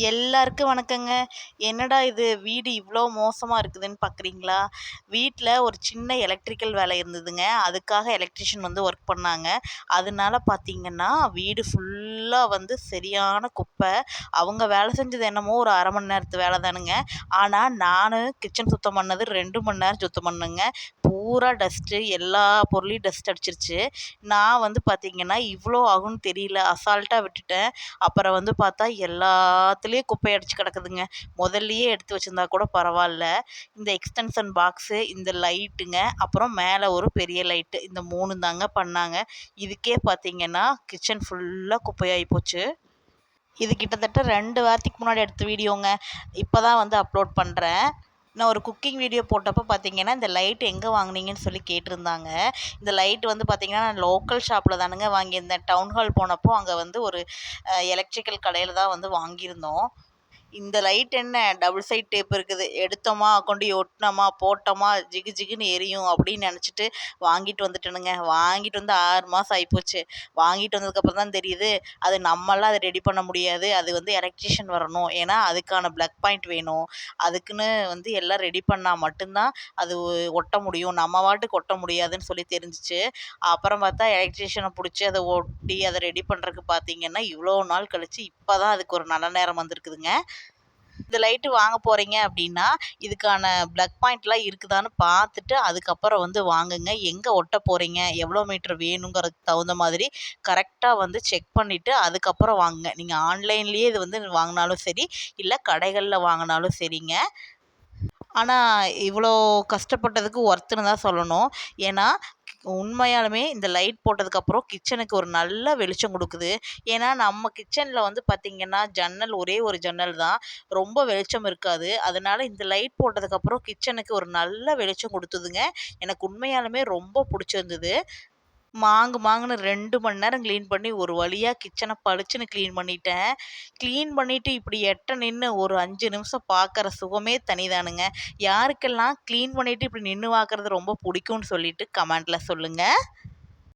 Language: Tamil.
எல்லாருக்கும் வணக்கங்க. என்னடா இது வீடு இவ்வளோ மோசமா இருக்குதுன்னு பார்க்குறீங்களா? வீட்ல ஒரு சின்ன எலக்ட்ரிக்கல் வேலை இருந்ததுங்க. அதுக்காக எலக்ட்ரீஷியன் வந்து ஒர்க் பண்ணாங்க. அதனால பார்த்தீங்கன்னா, வீடு ஃபுல்லா வந்து சரியான குப்பை. அவங்க வேலை செஞ்சது என்னமோ ஒரு 1/2 மணி நேரத்து வேலை தானுங்க. ஆனா, நானு கிச்சன் சுத்தம் பண்ணது 2 மணி நேரம் சுத்தம் பண்ணேங்க. பூரா டஸ்ட்டு, எல்லா பொருளையும் டஸ்ட் அடிச்சிருச்சு. நான் வந்து பார்த்தீங்கன்னா, இவ்வளோ ஆகும்னு தெரியல. அசால்ட்டா விட்டுட்டேன். அப்புறம் வந்து பார்த்தா எல்லாத்துலேயும் குப்பை அடிச்சு கிடக்குதுங்க. முதல்லயே எடுத்து வச்சிருந்தா கூட பரவாயில்ல. இந்த எக்ஸ்டென்ஷன் பாக்ஸு, இந்த லைட்டுங்க, அப்புறம் மேலே ஒரு பெரிய லைட்டு, இந்த 3 தாங்க பண்ணாங்க. இதுக்கே பார்த்தீங்கன்னா கிச்சன் ஃபுல்லாக குப்பையாகி போச்சு. இது கிட்டத்தட்ட 2 வாரத்துக்கு முன்னாடி எடுத்த வீடியோங்க. இப்போ தான் வந்து அப்லோட் பண்ணுறேன். நான் ஒரு குக்கிங் வீடியோ போட்டப்போ பார்த்தீங்கன்னா, இந்த லைட் எங்கே வாங்குனீங்கன்னு சொல்லி கேட்டிருந்தாங்க. இந்த லைட் வந்து பார்த்தீங்கன்னா, நான் லோக்கல் ஷாப்பில் தானுங்க வாங்கியிருந்தேன். டவுன் ஹால் போனப்போ அங்கே வந்து ஒரு எலக்ட்ரிக்கல் கடையில் தான் வந்து வாங்கியிருந்தோம். இந்த லைட் என்ன டபுள் சைட் டேப் இருக்குது. எடுத்தோமா, கொண்டு ஒட்டினோமா, போட்டோமா, ஜிகு ஜிகுன்னு எரியும் அப்படின்னு நினச்சிட்டு வாங்கிட்டு வந்துட்டேனுங்க. வாங்கிட்டு வந்து 6 மாதம் ஆகிப்போச்சு. வாங்கிட்டு வந்ததுக்கப்புறம் தான் தெரியுது, அது நம்மளாம் அதை ரெடி பண்ண முடியாது. அது வந்து எலக்ட்ரீஷியன் வரணும். ஏன்னா அதுக்கான ப்ளக் பாயிண்ட் வேணும். அதுக்குன்னு வந்து எல்லாம் ரெடி பண்ணால் மட்டும்தான் அது ஒட்ட முடியும். நம்ம பாட்டுக்கு ஒட்ட முடியாதுன்னு சொல்லி தெரிஞ்சிச்சு. அப்புறம் பார்த்தா எலக்ட்ரீஷியனை பிடிச்சி அதை ஒட்டி அதை ரெடி பண்ணுறதுக்கு பார்த்தீங்கன்னா, இவ்வளோ நாள் கழிச்சு இப்போ தான் அதுக்கு ஒரு நல்ல நேரம் வந்திருக்குதுங்க. இந்த லைட்டு வாங்க போகிறீங்க அப்படின்னா, இதுக்கான ப்ளக் பாயிண்ட்லாம் இருக்குதான்னு பார்த்துட்டு, அதுக்கப்புறம் வந்து வாங்குங்க. எங்கே ஒட்ட போகிறீங்க, எவ்வளோ மீட்டர் வேணுங்கிறதுக்கு தகுந்த மாதிரி கரெக்டாக வந்து செக் பண்ணிவிட்டு, அதுக்கப்புறம் வாங்குங்க. நீங்கள் ஆன்லைன்லேயே இது வந்து வாங்கினாலும் சரி, இல்லை கடைகளில் வாங்கினாலும் சரிங்க. ஆனா, இவ்வளோ கஷ்டப்பட்டதுக்கு ஒர்த்துன்னு தான் சொல்லணும். ஏன்னா, உண்மையாலுமே இந்த லைட் போட்டதுக்கப்புறம் கிச்சனுக்கு ஒரு நல்ல வெளிச்சம் குடுக்குது. ஏன்னா, நம்ம கிச்சன்ல வந்து பார்த்தீங்கன்னா, ஜன்னல் ஒரே ஒரு ஜன்னல் தான். ரொம்ப வெளிச்சம் இருக்காது. அதனால இந்த லைட் போட்டதுக்கப்புறம் கிச்சனுக்கு ஒரு நல்ல வெளிச்சம் குடுத்ததுங்க. எனக்கு உண்மையாலுமே ரொம்ப புடிச்சிருந்தது. மாங்குன்னு 2 மணி நேரம் கிளீன் பண்ணி ஒரு வழியா கிச்சன பளிச்சுன்னு கிளீன் பண்ணிட்டேன். கிளீன் பண்ணிட்டு இப்படி எட்ட நின்னு ஒரு 5 நிமிஷம் பார்க்குற சுகமே தனிதானுங்க. யாருக்கெல்லாம் கிளீன் பண்ணிட்டு இப்படி நின்னு பார்க்குறது ரொம்ப புடிக்கும்னு சொல்லிட்டு கமெண்ட்ல சொல்லுங்க.